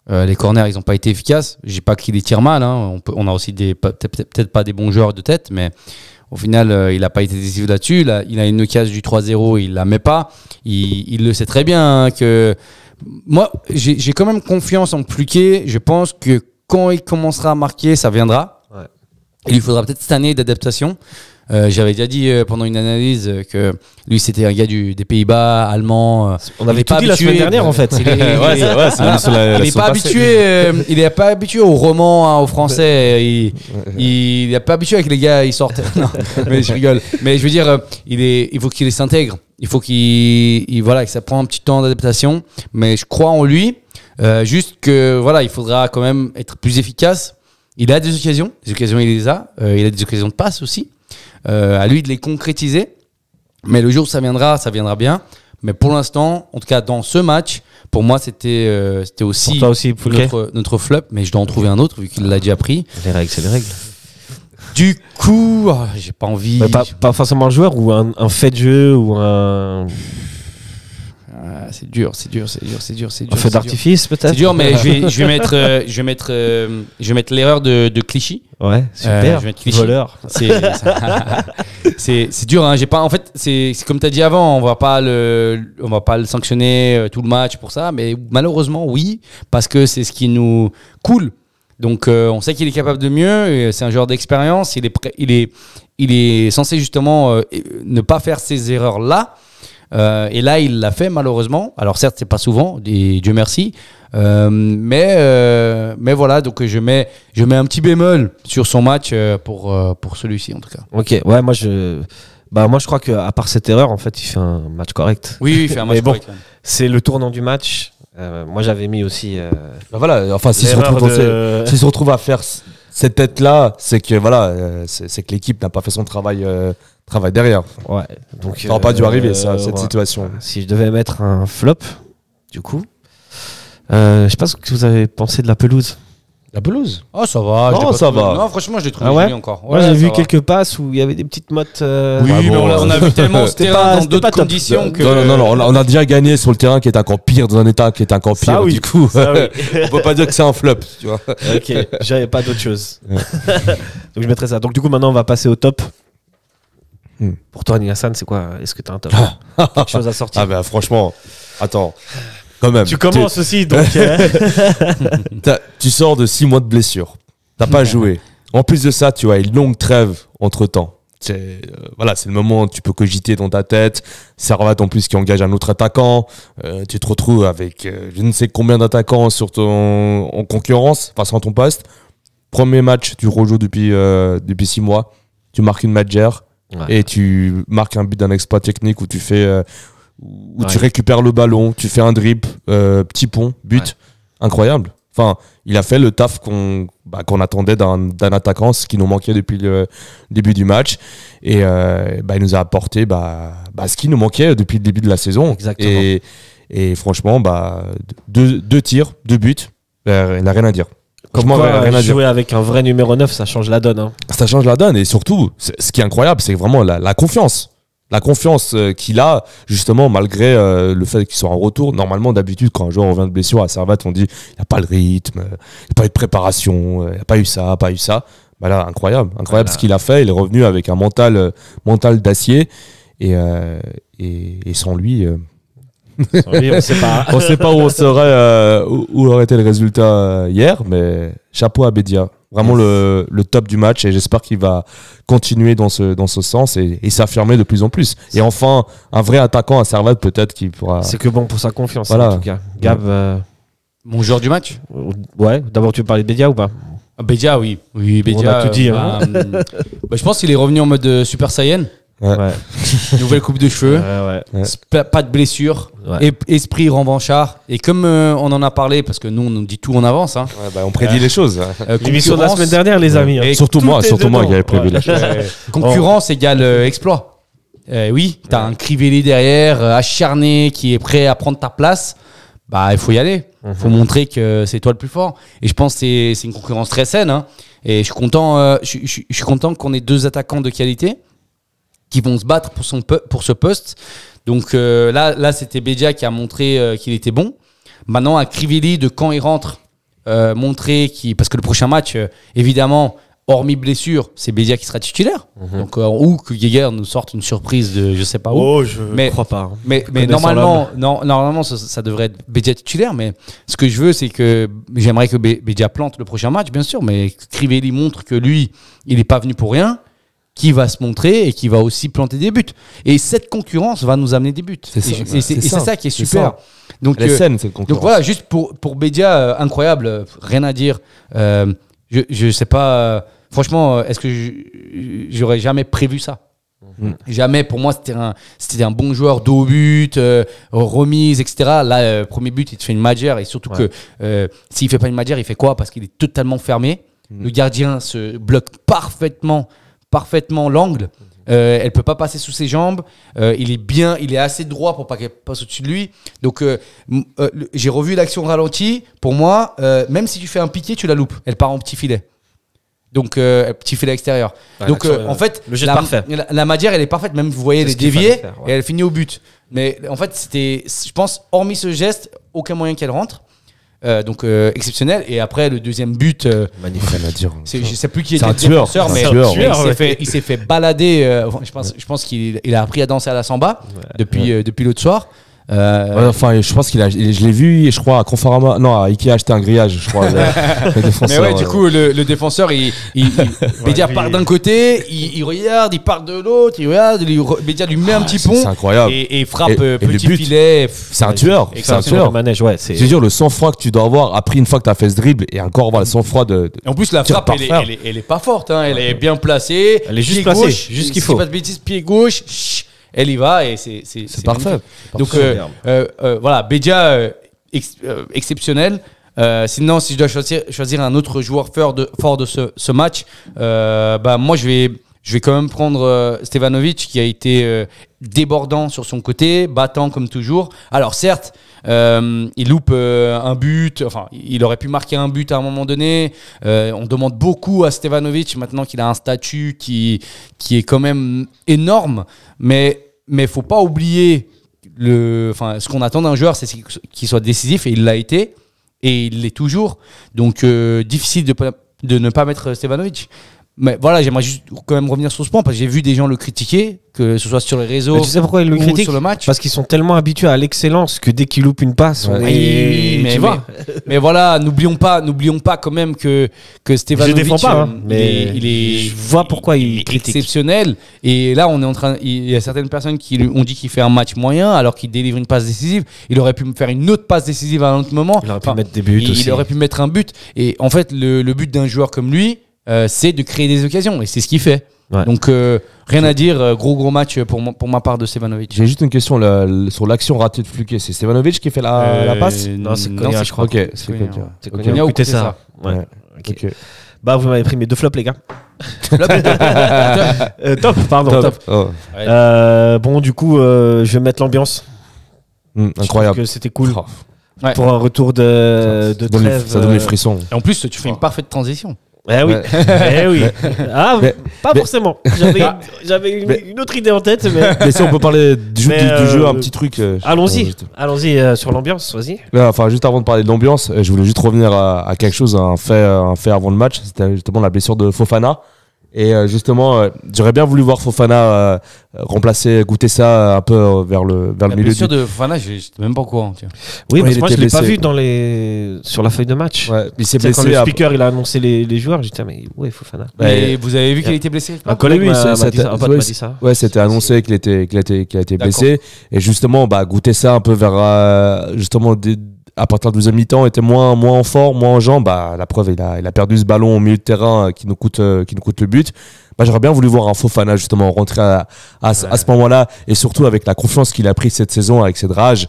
Les corners, ils n'ont pas été efficaces. Je dis pas qu'il les tire mal. Hein. On a aussi peut-être pas des bons joueurs de tête, mais au final, il n'a pas été décisif là-dessus. Il a une case du 3-0, il la met pas. Il le sait très bien que moi, j'ai quand même confiance en Fluquet. Je pense que quand il commencera à marquer, ça viendra. Il lui faudra peut-être cette année d'adaptation. J'avais déjà dit pendant une analyse que lui c'était un gars des Pays-Bas, allemand. On avait tout dit la semaine dernière en fait. Il n'est pas habitué au roman, aux Français. Il n'est pas habitué avec les gars, ils sortent. Non, mais je rigole. Mais je veux dire, il faut qu'il s'intègre. Il faut que ça prend un petit temps d'adaptation. Mais je crois en lui. Juste que il faudra quand même être plus efficace. Il a des occasions il les a. Il a des occasions de passe aussi. À lui de les concrétiser. Mais le jour où ça viendra bien. Mais pour l'instant, en tout cas dans ce match, pour moi c'était aussi notre flop. Mais je dois en trouver un autre vu qu'il l'a déjà pris. Les règles, c'est les règles. Du coup, j'ai pas envie. Mais pas forcément un joueur ou un fait de jeu ou un. C'est dur. Un feu d'artifice peut-être. C'est dur, mais je vais mettre l'erreur de Clichy. Ouais, super. Je vais mettre Clichy. Voleur. C'est dur. Hein. En fait, c'est comme tu as dit avant, on va pas le sanctionner tout le match pour ça, mais malheureusement oui, parce que c'est ce qui nous coule. Donc on sait qu'il est capable de mieux. C'est un joueur d'expérience. Il est censé justement ne pas faire ces erreurs là. Et là il l'a fait malheureusement. Alors certes c'est pas souvent, et Dieu merci, mais voilà, donc je mets un petit bémol sur son match pour celui-ci en tout cas. Ok, ouais, moi Bah moi je crois qu'à part cette erreur, en fait, il fait un match correct. Oui, il fait un match correct. Bon, c'est le tournant du match. Moi j'avais mis aussi. Bah voilà, enfin s'il se retrouve à faire cette tête-là, c'est que voilà, c'est que l'équipe n'a pas fait son travail derrière. Ouais. Donc ça n'aurait pas dû arriver cette situation. Si je devais mettre un flop, du coup, je sais pas ce que vous avez pensé de la pelouse. La pelouse? Oh, ça va. Non, ça va. Non, franchement, je l'ai trouvé joli encore. Moi, j'ai vu quelques passes où il y avait des petites mottes. Oui, mais on a vu tellement ce terrain dans d'autres conditions que. Non, on a déjà gagné sur le terrain qui est encore pire, dans un état qui est encore pire. Ça, oui. Du coup, on peut pas dire que c'est un flop, tu vois. Ok, j'avais pas d'autre chose. Donc, je mettrais ça. Donc, du coup, maintenant, on va passer au top. Pour toi, Hassan, c'est quoi? Est-ce que tu as un top? Quelque chose à sortir? Ah, ben, franchement, attends. Quand même. Tu commences aussi, donc. Tu sors de 6 mois de blessure. T'as pas joué. En plus de ça, tu as une longue trêve entre temps. Voilà, c'est le moment où tu peux cogiter dans ta tête. Servette en plus qui engage un autre attaquant. Tu te retrouves avec je ne sais combien d'attaquants en concurrence, face à ton poste. Premier match, tu rejoues depuis 6 mois. Tu marques une matchère et tu marques un but d'un exploit technique où tu fais. Tu récupères le ballon, tu fais un dribble, petit pont, but, incroyable. Enfin, il a fait le taf qu'on attendait d'un attaquant, ce qui nous manquait depuis le début du match. Et il nous a apporté ce qui nous manquait depuis le début de la saison. Exactement. Et franchement, deux tirs, 2 buts, il n'a rien à dire. Comme quoi, jouer avec un vrai numéro 9, ça change la donne. Hein. Ça change la donne. Et surtout, ce qui est incroyable, c'est vraiment la confiance. La confiance qu'il a, justement, malgré le fait qu'il soit en retour. Normalement, d'habitude, quand un joueur revient de blessure à Servette, on dit il n'y a pas le rythme, il n'y a pas eu de préparation, il n'y a pas eu ça, pas eu ça. Bah là, incroyable ce qu'il a fait. Il est revenu avec un mental d'acier. Et sans lui, on sait pas. On sait pas où on serait, où aurait été le résultat hier. Mais chapeau à Bédia. Vraiment le top du match, et j'espère qu'il va continuer dans ce sens et s'affirmer de plus en plus. Et enfin, un vrai attaquant à Servette, peut-être qu'il pourra. C'est que bon pour sa confiance, voilà. En tout cas. Gab. Mon joueur du match? Ouais, d'abord tu veux parler de Bédia ou pas? Bédia, oui. Oui, Bédia. On a tout dit. Hein. Je pense qu'il est revenu en mode Super Saiyan. Ouais. Nouvelle coupe de cheveux, pas de blessure, esprit revanchard. Et comme on en a parlé, parce que nous on nous dit tout en avance, hein, on prédit les choses. L'émission de la semaine dernière, les amis. Et surtout moi qui avais prévu les choses. Concurrence égale exploit. Oui, t'as un Crivelli derrière, acharné, qui est prêt à prendre ta place. Il faut y aller. Faut montrer que c'est toi le plus fort. Et je pense que c'est une concurrence très saine. Hein. Et je suis content. Je suis content qu'on ait 2 attaquants de qualité qui vont se battre pour ce poste. Donc là c'était Bédia qui a montré qu'il était bon. Maintenant, à Crivelli, de quand il rentre, montrer parce que le prochain match, évidemment, hormis blessure, c'est Bédia qui sera titulaire. Donc, ou que Geiger nous sorte une surprise de je sais pas où. Oh, je crois pas. Mais normalement, ça devrait être Bédia titulaire. Mais ce que je veux, c'est que j'aimerais que Bédia plante le prochain match, bien sûr. Mais Crivelli montre que lui, il n'est pas venu pour rien, qui va se montrer et qui va aussi planter des buts. Et cette concurrence va nous amener des buts. C'est ça qui est super. Donc, elle est saine, cette concurrence. Donc voilà, juste pour Bédia, incroyable, rien à dire. Je sais pas, franchement, est-ce que j'aurais jamais prévu ça? Jamais. Pour moi, c'était un bon joueur, dos au but, remise, etc. Là, premier but, il te fait une majeur, et surtout que s'il fait pas une majeur, il fait quoi? Parce qu'il est totalement fermé. Le gardien se bloque parfaitement l'angle. Elle peut pas passer sous ses jambes. Il est assez droit pour pas qu'elle passe au-dessus de lui. Donc j'ai revu l'action ralentie. Pour moi, même si tu fais un piqué, tu la loupes. Elle part en petit filet. Donc petit filet extérieur. Donc en fait, le geste parfait. La matière, elle est parfaite. Même vous voyez, elle est déviée et elle finit au but. Mais en fait, je pense, hormis ce geste, aucun moyen qu'elle rentre. Donc exceptionnel. Et après le deuxième but, magnifique à dire. Je sais plus qui était le défenseur, mais il s'est fait balader. Je pense qu'il a appris à danser à la samba depuis l'autre soir. Enfin, je pense je l'ai vu, je crois, à Conforama. Non, à Ikea acheter un grillage, je crois. Le défenseur, mais ouais, du coup, le défenseur, Bédia part d'un côté, il regarde, il part de l'autre, il regarde, Bédia lui met un petit pont. C'est incroyable. Et frappe petit filet. C'est un tueur. C'est un tueur. Manège, ouais, je veux dire, le sang-froid que tu dois avoir après une fois que tu as fait ce dribble et encore avoir le sang-froid de. En plus, la frappe, elle est pas forte. Hein. Elle est bien placée. Elle est juste placée, juste ce qu'il faut. Pas de bêtises, pied gauche. Elle y va et c'est parfait. Donc voilà, Bédia exceptionnel. Sinon, si je dois choisir un autre joueur fort de ce match, moi je vais quand même prendre Stevanovic, qui a été débordant sur son côté, battant comme toujours. Alors certes, il loupe un but, enfin il aurait pu marquer un but à un moment donné. On demande beaucoup à Stevanovic maintenant qu'il a un statut qui est quand même énorme, mais faut pas oublier ce qu'on attend d'un joueur, c'est qu'il soit décisif, et il l'a été et il l'est toujours. Donc difficile de ne pas mettre Stevanovic. Mais voilà, j'aimerais juste quand même revenir sur ce point, parce que j'ai vu des gens le critiquer, que ce soit sur les réseaux. Mais tu sais pourquoi ils le critiquent sur le match? Parce qu'ils sont tellement habitués à l'excellence que dès qu'ils loupent une passe, mais voilà, n'oublions pas quand même que Stevanovic, je défends pas, mais je vois pourquoi il est exceptionnel. Et là, il y a certaines personnes qui ont dit qu'il fait un match moyen alors qu'il délivre une passe décisive. Il aurait pu me faire une autre passe décisive à un autre moment. Il aurait pu mettre des buts aussi. Il aurait pu mettre un but. Et en fait, le but d'un joueur comme lui, c'est de créer des occasions, et c'est ce qu'il fait. Ouais. Donc rien à dire, gros match pour ma part de Stevanovic. J'ai juste une question sur l'action ratée de Fluquet. C'est Stevanovic qui fait la passe? Non, c'est Konya, je crois. Ok, c'est Konya. C'est Konya ou ça. Ouais. Okay. Bah, vous m'avez pris mes 2 flops, les gars. Top, pardon. Top. Oh. Bon, du coup, je vais mettre l'ambiance. Incroyable. Je trouve que c'était cool. Ouais. Pour un retour de trêve. Ça donne les frissons. Et en plus, tu fais une parfaite transition. Eh oui, oui. Ah, pas forcément. J'avais une autre idée en tête, mais si on peut parler du jeu, un petit truc. Allons-y sur l'ambiance, vas-y. Enfin, juste avant de parler de l'ambiance, je voulais juste revenir à quelque chose, un fait avant le match. C'était justement la blessure de Fofana. Et justement, j'aurais bien voulu voir Fofana remplacer, goûter ça un peu vers le milieu. La blessure de Fofana, je n'étais même pas au courant. Oui, parce que moi je ne l'ai pas vu sur la feuille de match. Ouais, il s'est blessé. Quand le speaker il a annoncé les joueurs, j'ai dit mais où est Fofana? Mais vous avez vu qu'il était blessé? Un collègue m'a dit ça. Ouais, c'était annoncé qu'il a été blessé. Et justement, goûter ça un peu vers justement à partir de 12e mi-temps, était moins en forme, moins en jambes. La preuve, il a perdu ce ballon au milieu de terrain qui nous coûte le but. J'aurais bien voulu voir un Fofana justement rentrer à ce moment-là, et surtout avec la confiance qu'il a pris cette saison, avec cette rage,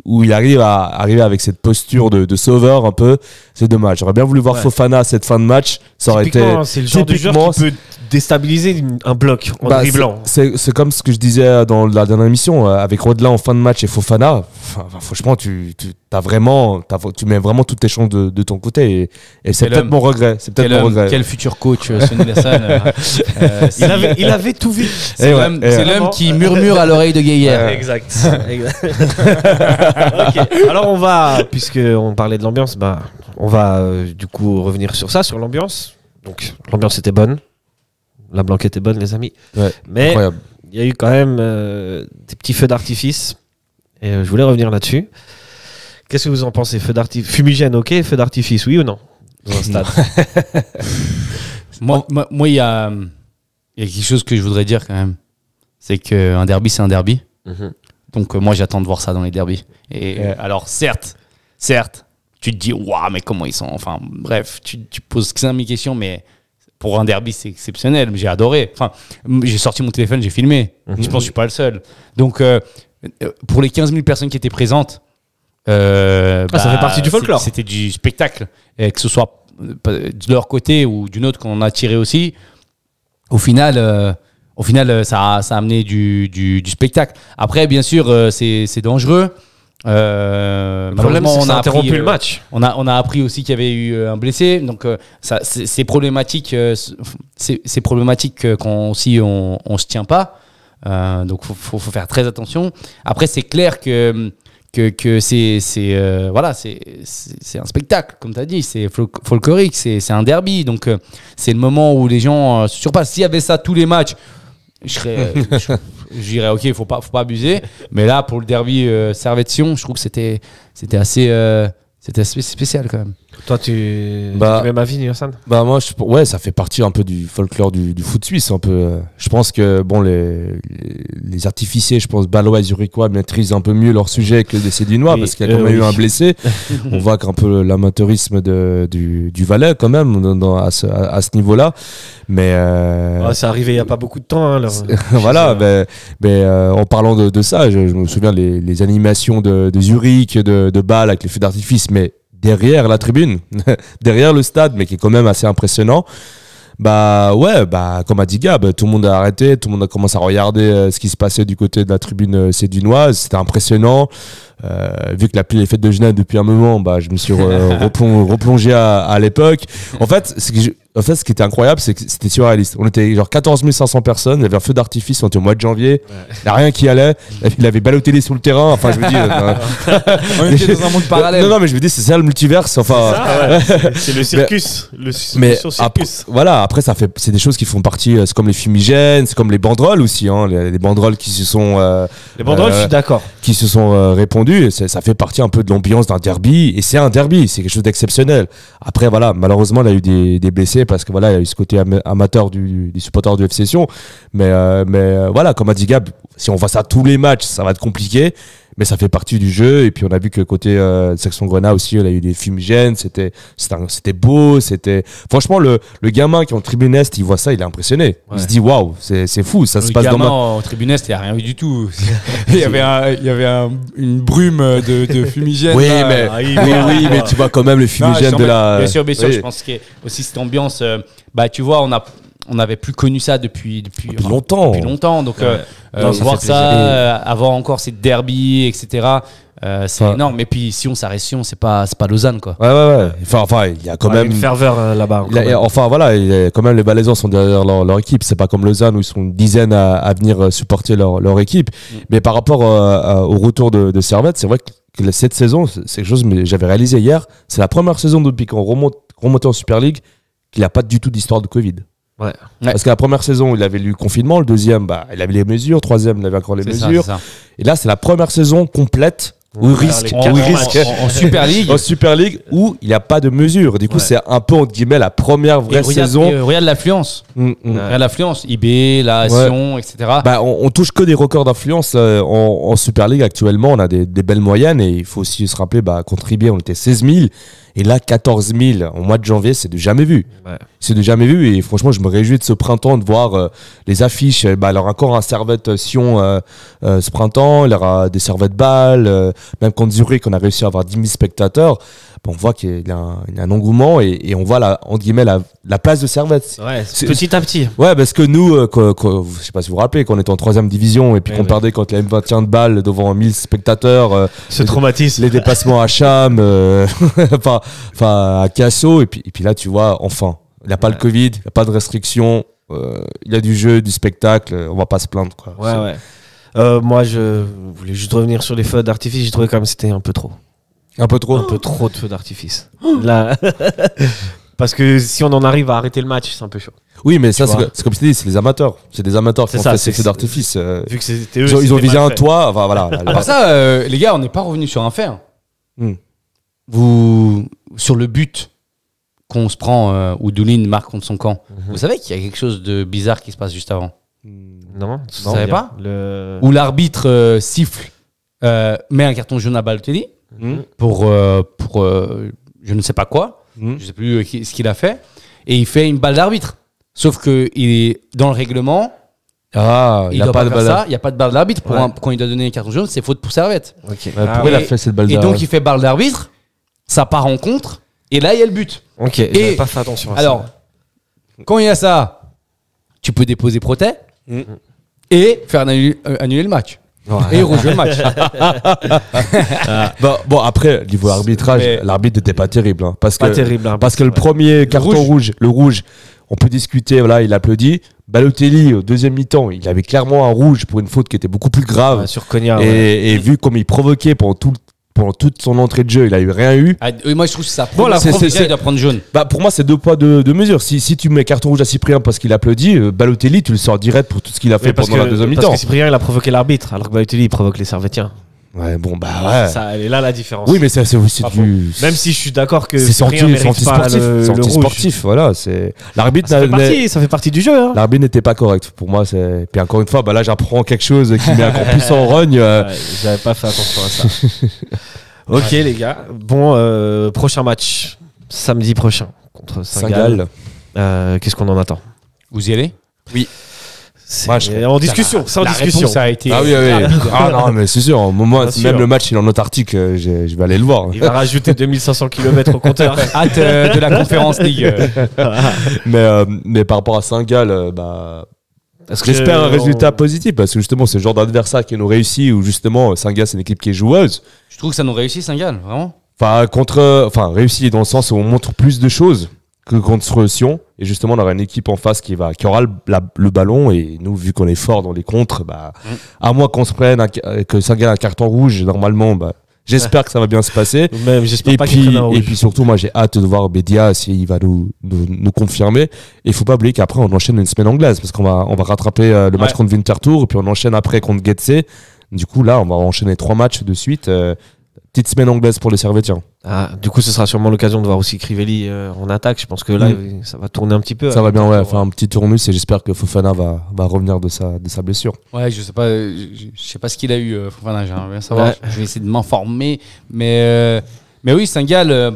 où il arrive à arriver avec cette posture de sauveur un peu. C'est dommage. J'aurais bien voulu voir Fofana à cette fin de match. Ça aurait été. C'est le genre de joueur qui peut déstabiliser un bloc en dribblant. C'est comme ce que je disais dans la dernière émission, avec Rodelin en fin de match et Fofana. Franchement, tu mets vraiment toutes tes chances de ton côté, et c'est peut-être mon regret. Quel futur coach, Sonny Lassalle. Il avait tout vu. C'est l'homme qui murmure à l'oreille de Guéguerre. Exact. Okay. Alors puisqu'on parlait de l'ambiance, on va du coup revenir sur l'ambiance. Donc l'ambiance était bonne, la blanquette était bonne, les amis. Ouais, mais incroyable. Il y a eu quand même des petits feux d'artifice, et je voulais revenir là-dessus. Qu'est-ce que vous en pensez? Feux d'artifice fumigène, ok. Feux d'artifice, oui ou non? Dans un stade. Moi, il y a quelque chose que je voudrais dire quand même. C'est qu'un derby, c'est un derby. Donc, moi, j'attends de voir ça dans les derbys. Et alors, certes, tu te dis, waouh, mais comment ils sont. Enfin, bref, tu poses 5 000 questions, mais pour un derby, c'est exceptionnel. J'ai adoré. Enfin, j'ai sorti mon téléphone, j'ai filmé. Je pense que je ne suis pas le seul. Donc, pour les 15 000 personnes qui étaient présentes, ça fait partie du folklore. C'était du spectacle. Et que ce soit de leur côté ou d'une autre qu'on a tiré aussi, au final ça a amené du spectacle. Après, bien sûr, c'est dangereux. Le problème, c'est que ça a interrompu le match. On a appris aussi qu'il y avait eu un blessé. Donc, c'est problématique. C'est problématique quand aussi on se tient pas. Donc, faut faire très attention. Après, c'est clair que c'est un spectacle, comme tu as dit, c'est folklorique, c'est un derby, donc c'est le moment où les gens se surpassent. S'il y avait ça tous les matchs, je serais je dirais ok, faut pas abuser. Mais là, pour le derby Servette-Sion, je trouve que c'était assez spécial quand même. Toi, tu es même avis, Hassan? Bah moi, ouais, ça fait partie un peu du folklore du foot suisse un peu. Je pense que bon, les artificiers, je pense Balois et Zurichois maîtrisent un peu mieux leur sujet que les Sédunois parce qu'il y a quand même eu un blessé. On voit qu'un peu l'amateurisme du Valais quand même à ce niveau-là. Mais c'est arrivé il y a pas beaucoup de temps. Hein, voilà, mais en parlant de ça, je me souviens les animations de Zurich, de Bâle avec les feux d'artifice, mais derrière la tribune, derrière le stade, mais qui est quand même assez impressionnant. Comme a dit Gab, tout le monde a arrêté, tout le monde a commencé à regarder ce qui se passait du côté de la tribune sédunoise. C'était impressionnant. Vu que la pluie est faite de Genève depuis un moment, je me suis replongé à l'époque. En fait, ce qui était incroyable, c'est que c'était surréaliste. On était genre 14 500 personnes, il y avait un feu d'artifice, on était au mois de janvier, il n'y a rien qui allait. Il avait Balotelli sur le terrain. Enfin, je me dis. On était dans un monde parallèle. Non, mais je me dis, c'est ça le multiverse. Enfin, c'est le circus. Mais circus. Après, c'est des choses qui font partie. C'est comme les fumigènes, c'est comme les banderoles aussi. Hein, les banderoles qui se sont. Les banderoles, je suis d'accord. Qui se sont répandues. Ça fait partie un peu de l'ambiance d'un derby. Et c'est un derby, c'est quelque chose d'exceptionnel. Après, voilà, malheureusement, il y a eu des blessés parce que voilà, il y a eu ce côté amateur des supporters du FC Sion. Mais voilà, comme a dit Gab, si on voit ça tous les matchs, ça va être compliqué. Mais ça fait partie du jeu. Et puis on a vu que côté section Grenat aussi, il y a eu des fumigènes. C'était beau. Franchement, le gamin qui est en tribune Est, il voit ça, il est impressionné. Ouais. Il se dit waouh, c'est fou. Ça se passe dans en tribune Est, il n'y a rien eu du tout. il y avait une brume de fumigène. Oui, mais tu vois quand même le fumigène de la. Bien sûr, oui. Je pense qu'il y a aussi cette ambiance. Tu vois, on n'avait plus connu ça depuis longtemps. Donc, voir ça avant encore ces derbies, etc., c'est énorme. Et puis, Sion, ça reste Sion, c'est pas Lausanne, quoi. Ouais. Enfin, il y a quand même une ferveur là-bas. Il y a quand même les Valaisans sont derrière leur équipe. C'est pas comme Lausanne où ils sont une dizaine à venir supporter leur équipe. Mais par rapport au retour de Servette, c'est vrai que cette saison, c'est quelque chose que j'avais réalisé hier. C'est la première saison depuis qu'on remontait en Super League qu'il n'y a pas du tout d'histoire de Covid. Ouais. Parce que la première saison, il avait eu le confinement. Le deuxième, il avait les mesures. Troisième, il avait encore les mesures. Ça. Et là, c'est la première saison complète où il risque en Super League. En Super League où il n'y a pas de mesures. Du coup, c'est un peu, entre guillemets, la première vraie saison. Regarde l'affluence. Regarde l'affluence. IB, la Sion, etc. On touche que des records d'affluence en Super League actuellement. On a des belles moyennes. Et il faut aussi se rappeler, contre IB, on était 16 000. Et là, 14 000 au mois de janvier, c'est de jamais vu. Ouais. C'est de jamais vu. Et franchement, je me réjouis de ce printemps de voir les affiches. Il y aura encore un Servette Sion ce printemps. Il y aura des Servette Bâle. Même contre Zurich, on a réussi à avoir 10 000 spectateurs. On voit qu'il y a un engouement et on voit entre guillemets la place de Servette. Ouais, petit à petit. Ouais, parce que nous, je sais pas si vous vous rappelez, quand on était en 3e division et puis qu'on perdait contre la M21 de Bâle devant 1000 spectateurs. Ce traumatisme. Les dépassements à Cham, à Casso. Et puis là, tu vois, enfin, il n'y a pas le Covid, il n'y a pas de restrictions. Il y a du jeu, du spectacle. On va pas se plaindre, quoi. Ouais. Moi, je voulais juste revenir sur les feux d'artifice. J'ai trouvé quand même que c'était un peu trop. Un peu trop de feux d'artifice. Là, parce que si on en arrive à arrêter le match, c'est un peu chaud. Oui, mais ça, c'est comme je t'ai dit, c'est les amateurs. C'est des amateurs qui ont fait ces feux d'artifice. Vu que c'était eux, ils ont visé un toit. Enfin, voilà. Après ça, les gars, on n'est pas revenu sur un fait. Sur le but qu'on se prend, où Doulin marque contre son camp, vous savez qu'il y a quelque chose de bizarre qui se passe juste avant? Non, vous savez pas où l'arbitre siffle, met un carton jaune à Balotelli pour je ne sais pas quoi, je sais plus ce qu'il a fait, et il fait une balle d'arbitre. Sauf que il est dans le règlement. Il n'y a pas de balle. Il n'y a pas de balle d'arbitre quand il doit donner un carton jaune, c'est faute pour Servette. Pourquoi il a fait cette balle d'arbitre? Et donc il fait balle d'arbitre, ça part en contre, et là il y a le but. Ok. J'avais pas fait attention à ça. Alors, quand il y a ça, tu peux déposer protêt et faire annuler le match. Et rejouer le match. Bon, après, niveau arbitrage, l'arbitre n'était pas terrible. Parce que le premier carton rouge, le rouge, on peut discuter, voilà, il applaudit. Balotelli, au deuxième mi-temps, il avait clairement un rouge pour une faute qui était beaucoup plus grave. Sur Konya. Et vu comme il provoquait pendant tout pendant toute son entrée de jeu, il a rien eu. Moi, je trouve que ça. Voilà, il doit prendre jaune. Bah, pour moi, c'est 2 poids 2 mesures. Si tu mets carton rouge à Cyprien parce qu'il applaudit, Balotelli, tu le sors direct pour tout ce qu'il a fait pendant la deuxième mi-temps. Parce que Cyprien, il a provoqué l'arbitre, alors que Balotelli, il provoque les Servetiens. Ouais, bon, bah ouais. Ça, elle est là la différence. Oui, mais c'est aussi du. Même si je suis d'accord que c'est anti-sportif, c'est anti-sportif, voilà. C'est l'arbitre. Ça fait partie du jeu. Hein. L'arbitre n'était pas correct. Pour moi, c'est. Puis encore une fois, bah là, j'apprends quelque chose qui met encore plus en rogne. J'avais pas fait attention à ça. Ok, les gars. Bon, prochain match samedi prochain contre Saint-Gall. Qu'est-ce qu'on en attend? Vous y allez? Oui. C'est en discussion. C'est en discussion. Ça a été. Ah oui. Ah non, mais c'est sûr. Moi, même le match, il est en Antarctique. Je vais aller le voir. Il va rajouter 2500 km au compteur. Hâte de la Conférence League. Mais par rapport à Saint-Gall, j'espère un résultat positif parce que justement, c'est le genre d'adversaire qui nous réussit ou justement, Saint-Gall, c'est une équipe qui est joueuse. Je trouve que ça nous réussit, Saint-Gall, vraiment. Réussi dans le sens où on montre plus de choses que contre Sion. Et justement, on aura une équipe en face qui aura le ballon. Et nous, vu qu'on est fort dans les contres, à moins qu'on se prenne, que Saint-Gall a un carton rouge, normalement, j'espère que ça va bien se passer. Même, j'espère pas qu'il prenne un rouge. Et puis surtout, moi, j'ai hâte de voir Bédia s'il va nous confirmer. Et il faut pas oublier qu'après, on enchaîne une semaine anglaise parce qu'on va rattraper le match contre Winterthur. Et puis on enchaîne après contre Getse. Du coup, là, on va enchaîner 3 matchs de suite. Petite semaine anglaise pour les Servetiens. Du coup, ce sera sûrement l'occasion de voir aussi Crivelli en attaque. Je pense que là, ça va tourner un petit peu. Ça va bien, faire un petit tournus et j'espère que Fofana va revenir de sa blessure. Ouais, je sais pas ce qu'il a eu, Fofana. J'aimerais bien savoir. Ouais. Je vais essayer de m'informer. Mais oui, Saint-Gall,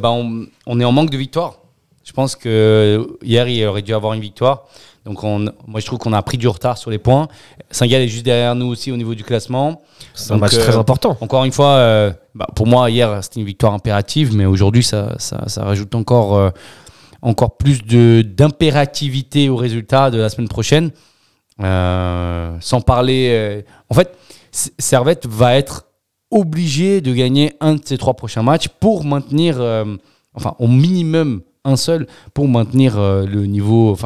on est en manque de victoire. Je pense que hier, il aurait dû avoir une victoire. Donc, moi, je trouve qu'on a pris du retard sur les points. Saint-Gall est juste derrière nous aussi au niveau du classement. C'est un match très important. Encore une fois, pour moi, hier, c'était une victoire impérative, mais aujourd'hui, ça rajoute encore plus d'impérativité au résultat de la semaine prochaine. Sans parler... en fait, Servette va être obligé de gagner un de ses 3 prochains matchs pour maintenir, au minimum un seul, pour maintenir le niveau,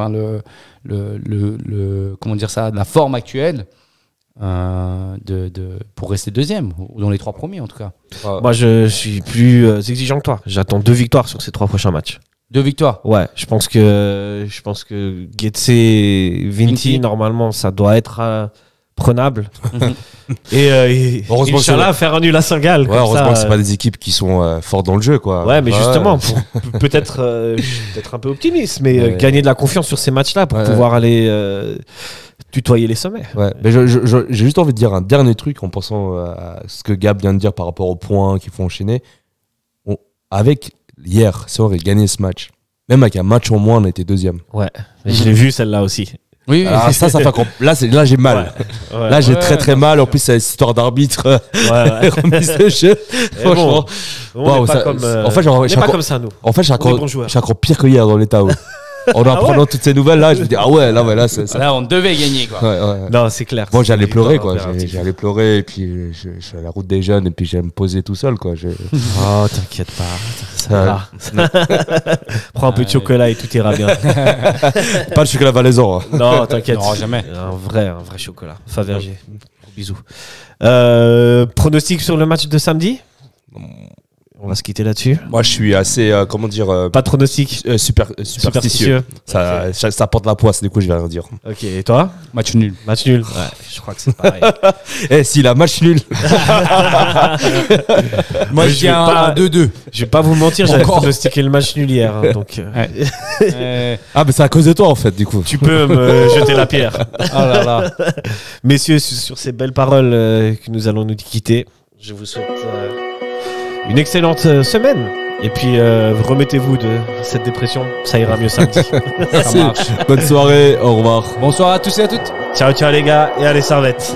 comment dire ça, la forme actuelle. Pour rester deuxième ou dans les 3 premiers en tout cas. Moi je suis plus exigeant que toi. J'attends 2 victoires sur ces 3 prochains matchs. 2 victoires. Ouais, je pense que Getse et Vinti normalement ça doit être prenable. et Inch'Allah faire un nul à Saint-Gall. Ouais, heureusement que c'est pas des équipes qui sont fortes dans le jeu quoi. Ouais, mais justement peut-être un peu optimiste, mais gagner de la confiance sur ces matchs-là pour pouvoir aller tutoyer les sommets. Ouais, mais j'ai juste envie de dire un dernier truc en pensant à ce que Gab vient de dire par rapport aux points qu'il faut enchaîner. Avec hier, si on avait gagné ce match, même avec un match en moins, on était deuxième. Ouais, je l'ai vu celle-là aussi. Oui. Alors ça fait là j'ai mal. Ouais. Là j'ai très mal. En plus c'est cette histoire d'arbitre. Remise de jeu. Franchement. On n'est pas comme ça nous. En fait, j'ai encore pire que hier dans l'état où. En apprenant toutes ces nouvelles là, je me dis là c'est là on devait gagner quoi. Ouais. Non, c'est clair. Moi j'allais pleurer quoi, j'allais pleurer et puis je suis à la route des jeunes et puis j'allais me poser tout seul quoi. Oh, t'inquiète pas, ça va. Prends un peu de chocolat et tout ira bien. Pas de chocolat valaisan. Non, t'inquiète. Non, jamais. Un vrai chocolat. Fabergé. Bisous. Pronostic sur le match de samedi? On va se quitter là-dessus. Moi, je suis assez, pas de pronostic. Superstitieux. Ça porte la poisse, du coup, je vais rien dire. Ok, et toi? Match nul. Ouais, je crois que c'est pareil. Si, la match nul. Moi, je viens à 2-2. Je vais pas vous mentir, j'avais pronostiqué le match nul hier. Donc, Ah, mais c'est à cause de toi, en fait, du coup. Tu peux me jeter la pierre. Oh là là. Messieurs, sur ces belles paroles que nous allons nous quitter, je vous souhaite une excellente semaine. Et puis remettez-vous de cette dépression, ça ira mieux samedi. Ça marche. Bonne soirée, au revoir. Bonsoir à tous et à toutes. Ciao les gars et allez Servette.